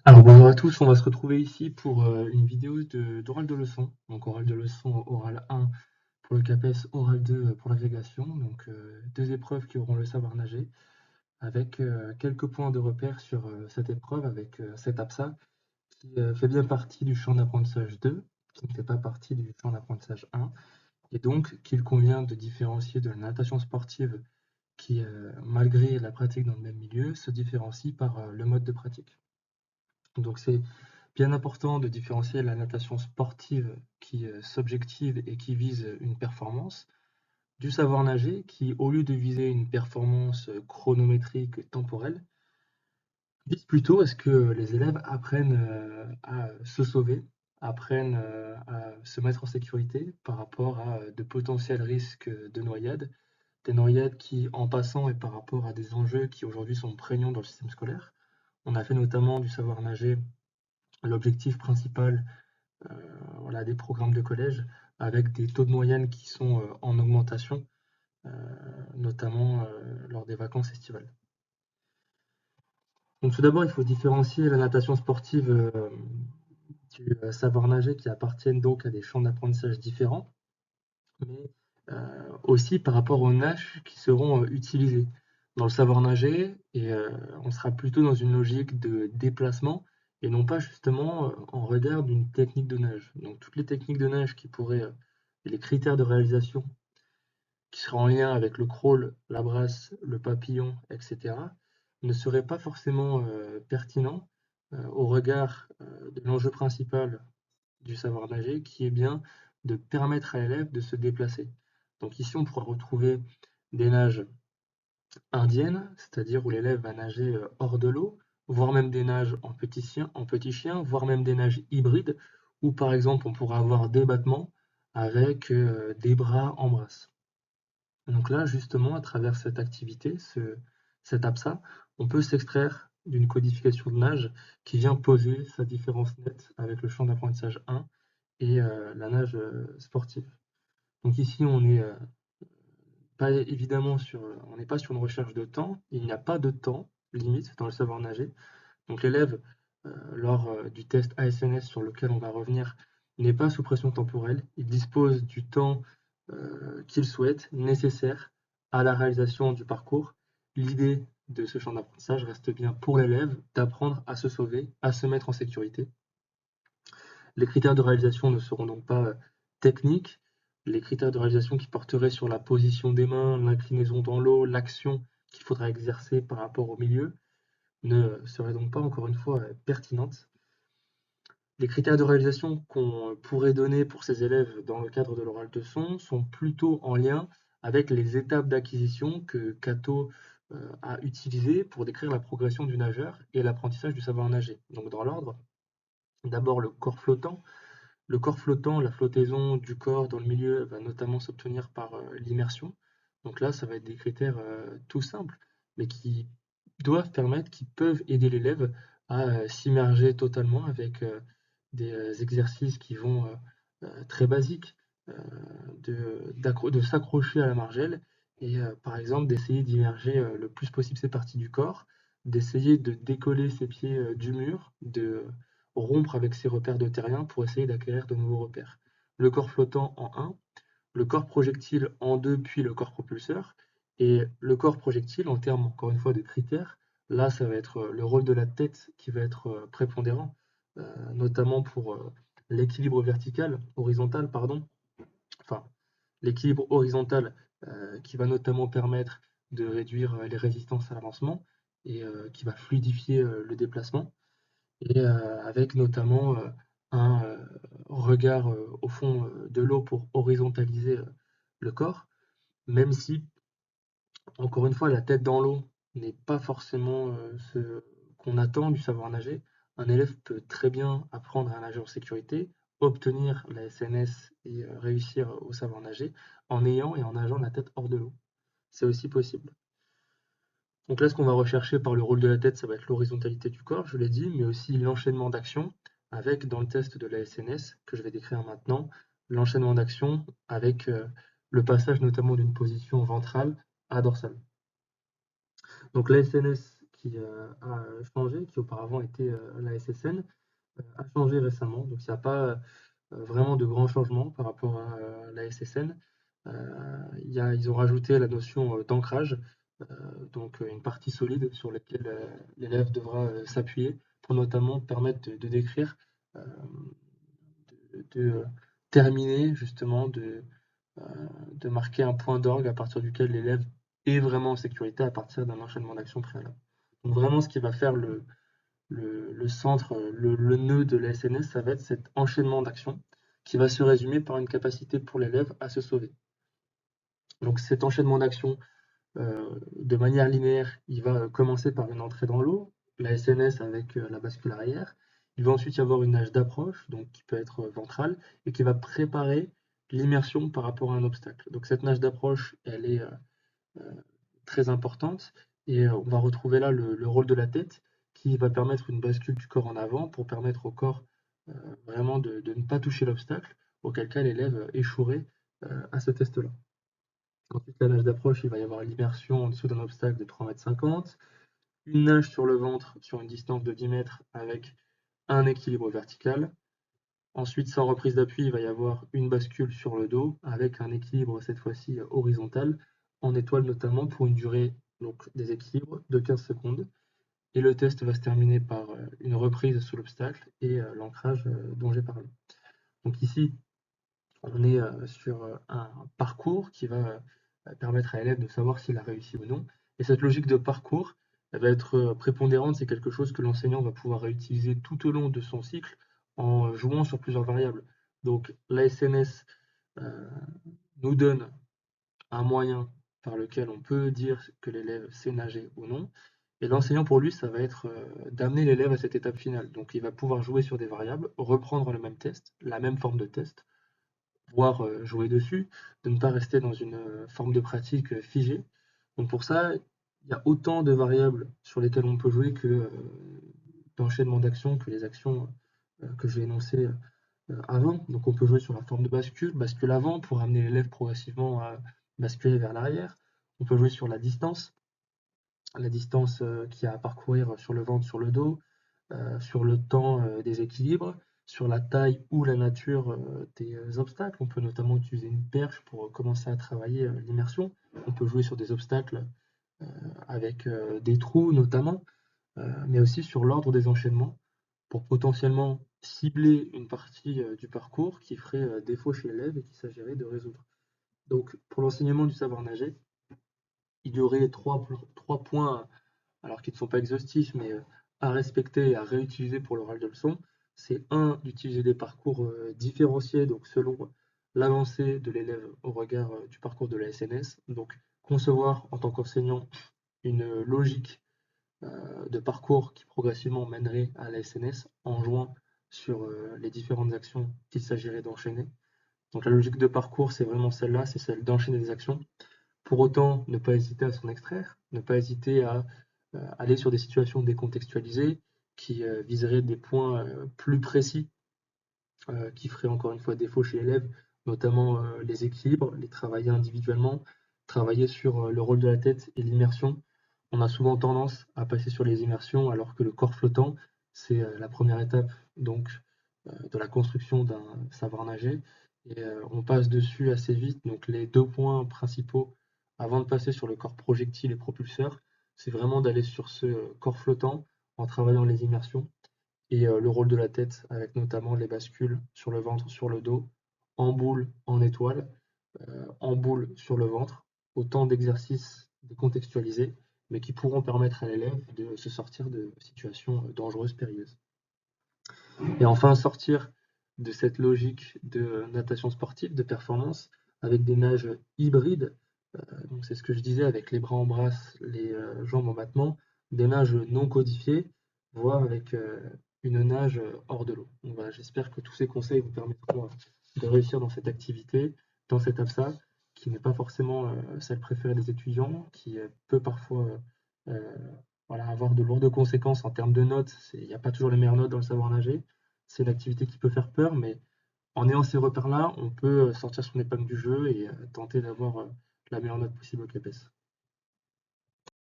Alors bonjour à tous, on va se retrouver ici pour une vidéo d'oral de leçon. Donc oral de leçon, oral 1 pour le CAPES, oral 2 pour l'agrégation. Donc deux épreuves qui auront le savoir nager avec quelques points de repère sur cette épreuve avec cet APSA qui fait bien partie du champ d'apprentissage 2, qui ne fait pas partie du champ d'apprentissage 1 et donc qu'il convient de différencier de la natation sportive qui, malgré la pratique dans le même milieu, se différencie par le mode de pratique. Donc c'est bien important de différencier la natation sportive qui s'objective et qui vise une performance, du savoir nager qui, au lieu de viser une performance chronométrique temporelle, vise plutôt à ce que les élèves apprennent à se sauver, apprennent à se mettre en sécurité par rapport à de potentiels risques de noyade, des noyades qui, en passant et par rapport à des enjeux qui aujourd'hui sont prégnants dans le système scolaire, on a fait notamment du savoir nager l'objectif principal voilà, des programmes de collège avec des taux de moyenne qui sont en augmentation, euh, notamment lors des vacances estivales. Donc tout d'abord, il faut différencier la natation sportive du savoir nager qui appartiennent donc à des champs d'apprentissage différents, mais aussi par rapport aux nages qui seront utilisés. Dans le savoir nager, et on sera plutôt dans une logique de déplacement et non pas justement en regard d'une technique de nage. Donc toutes les techniques de nage qui pourraient, et les critères de réalisation qui seraient en lien avec le crawl, la brasse, le papillon, etc., ne seraient pas forcément pertinents au regard de l'enjeu principal du savoir nager, qui est bien de permettre à l'élève de se déplacer. Donc ici, on pourra retrouver des nages indiennes, c'est-à-dire où l'élève va nager hors de l'eau, voire même des nages en petit chien, voire même des nages hybrides, où par exemple on pourra avoir des battements avec des bras en brasse. Donc là, justement, à travers cette activité, cet APSA, on peut s'extraire d'une codification de nage qui vient poser sa différence nette avec le champ d'apprentissage 1 et la nage sportive. Donc ici, on n'est pas évidemment on n'est pas sur une recherche de temps. Il n'y a pas de temps limite dans le savoir nager. Donc l'élève, lors du test ASNS sur lequel on va revenir, n'est pas sous pression temporelle. Il dispose du temps qu'il souhaite, nécessaire à la réalisation du parcours. L'idée de ce champ d'apprentissage reste bien pour l'élève d'apprendre à se sauver, à se mettre en sécurité. Les critères de réalisation ne seront donc pas techniques. Les critères de réalisation qui porteraient sur la position des mains, l'inclinaison dans l'eau, l'action qu'il faudra exercer par rapport au milieu, ne seraient donc pas, encore une fois, pertinentes. Les critères de réalisation qu'on pourrait donner pour ces élèves dans le cadre de l'oral de son sont plutôt en lien avec les étapes d'acquisition que Cato a utilisées pour décrire la progression du nageur et l'apprentissage du savoir nager. Donc dans l'ordre, d'abord le corps flottant. Le corps flottant, la flottaison du corps dans le milieu va notamment s'obtenir par l'immersion. Donc là, ça va être des critères tout simples, mais qui doivent permettre, qui peuvent aider l'élève à s'immerger totalement avec des exercices qui vont très basiques, euh, de s'accrocher à la margelle et par exemple d'essayer d'immerger le plus possible ses parties du corps, d'essayer de décoller ses pieds du mur, de rompre avec ses repères de terrien pour essayer d'acquérir de nouveaux repères. Le corps flottant en 1, le corps projectile en 2, puis le corps propulseur. Et le corps projectile, en termes encore une fois de critères, là ça va être le rôle de la tête qui va être prépondérant, notamment pour l'équilibre vertical, horizontal, pardon, enfin l'équilibre horizontal qui va notamment permettre de réduire les résistances à l'avancement et qui va fluidifier le déplacement et avec notamment un regard au fond de l'eau pour horizontaliser le corps, même si, encore une fois, la tête dans l'eau n'est pas forcément ce qu'on attend du savoir nager. Un élève peut très bien apprendre à nager en sécurité, obtenir la SNS et réussir au savoir nager en ayant et en nageant la tête hors de l'eau. C'est aussi possible. Donc là, ce qu'on va rechercher par le rôle de la tête, ça va être l'horizontalité du corps, je l'ai dit, mais aussi l'enchaînement d'actions avec, dans le test de la SNS, que je vais décrire maintenant, l'enchaînement d'actions avec le passage notamment d'une position ventrale à dorsale. Donc la SNS qui a changé, qui auparavant était la SSN, a changé récemment. Donc il n'y a pas vraiment de grands changements par rapport à la SSN. Ils ont rajouté la notion d'ancrage, donc une partie solide sur laquelle l'élève devra s'appuyer pour notamment permettre de décrire, euh, de terminer justement, de marquer un point d'orgue à partir duquel l'élève est vraiment en sécurité à partir d'un enchaînement d'actions préalable. Donc vraiment ce qui va faire le centre, le nœud de la SNS, ça va être cet enchaînement d'actions qui va se résumer par une capacité pour l'élève à se sauver. Donc cet enchaînement d'actions, de manière linéaire, il va commencer par une entrée dans l'eau, la SNS avec la bascule arrière. Il va ensuite y avoir une nage d'approche, donc qui peut être ventrale, et qui va préparer l'immersion par rapport à un obstacle. Donc cette nage d'approche, elle est très importante, et on va retrouver là le rôle de la tête, qui va permettre une bascule du corps en avant pour permettre au corps vraiment de ne pas toucher l'obstacle, auquel cas l'élève échouerait à ce test-là. Ensuite, la nage d'approche, il va y avoir l'immersion en dessous d'un obstacle de 3,50 m, une nage sur le ventre sur une distance de 10 mètres avec un équilibre vertical. Ensuite, sans reprise d'appui, il va y avoir une bascule sur le dos avec un équilibre cette fois-ci horizontal, en étoile notamment pour une durée donc, des équilibres de 15 secondes. Et le test va se terminer par une reprise sous l'obstacle et l'ancrage dont j'ai parlé. Donc ici, on est sur un parcours qui va permettre à l'élève de savoir s'il a réussi ou non. Et cette logique de parcours, elle va être prépondérante, c'est quelque chose que l'enseignant va pouvoir réutiliser tout au long de son cycle en jouant sur plusieurs variables. Donc la SNS nous donne un moyen par lequel on peut dire que l'élève sait nager ou non. Et l'enseignant, pour lui, ça va être d'amener l'élève à cette étape finale. Donc il va pouvoir jouer sur des variables, reprendre le même test, la même forme de test, voire jouer dessus, de ne pas rester dans une forme de pratique figée. Donc pour ça, il y a autant de variables sur lesquelles on peut jouer que d'enchaînement d'actions, que les actions que j'ai énoncées avant. Donc on peut jouer sur la forme de bascule, bascule avant pour amener l'élève progressivement à basculer vers l'arrière. On peut jouer sur la distance qu'il y a à parcourir sur le ventre, sur le dos, sur le temps des équilibres, sur la taille ou la nature des obstacles. On peut notamment utiliser une perche pour commencer à travailler l'immersion. On peut jouer sur des obstacles avec des trous notamment, mais aussi sur l'ordre des enchaînements pour potentiellement cibler une partie du parcours qui ferait défaut chez l'élève et qu'il s'agirait de résoudre. Donc pour l'enseignement du savoir nager, il y aurait trois points, alors qu'ils ne sont pas exhaustifs, mais à respecter et à réutiliser pour l'oral de leçon. C'est un, d'utiliser des parcours différenciés, donc selon l'avancée de l'élève au regard du parcours de la SNS. Donc concevoir en tant qu'enseignant une logique de parcours qui progressivement mènerait à la SNS en jouant sur les différentes actions qu'il s'agirait d'enchaîner. Donc la logique de parcours, c'est vraiment celle-là, c'est celle d'enchaîner des actions. Pour autant, ne pas hésiter à s'en extraire, ne pas hésiter à aller sur des situations décontextualisées qui viseraient des points plus précis qui feraient encore une fois défaut chez l'élève, notamment les équilibres, les travailler individuellement, travailler sur le rôle de la tête et l'immersion. On a souvent tendance à passer sur les immersions alors que le corps flottant, c'est la première étape donc de la construction d'un savoir nager. Et on passe dessus assez vite. Donc les deux points principaux avant de passer sur le corps projectile et propulseur, c'est vraiment d'aller sur ce corps flottant en travaillant les immersions et le rôle de la tête avec notamment les bascules sur le ventre, sur le dos, en boule, en étoile, en boule sur le ventre. Autant d'exercices décontextualisés, mais qui pourront permettre à l'élève de se sortir de situations dangereuses, périlleuses. Et enfin, sortir de cette logique de natation sportive, de performance, avec des nages hybrides. Donc c'est ce que je disais, avec les bras en brasse, les jambes en battement, des nages non codifiées, voire avec une nage hors de l'eau. Donc voilà, j'espère que tous ces conseils vous permettront de réussir dans cette activité, dans cette APSA, qui n'est pas forcément celle préférée des étudiants, qui peut parfois voilà, avoir de lourdes conséquences en termes de notes. Il n'y a pas toujours les meilleures notes dans le savoir nager. C'est une activité qui peut faire peur, mais en ayant ces repères-là, on peut sortir son épingle du jeu et tenter d'avoir la meilleure note possible au CAPES.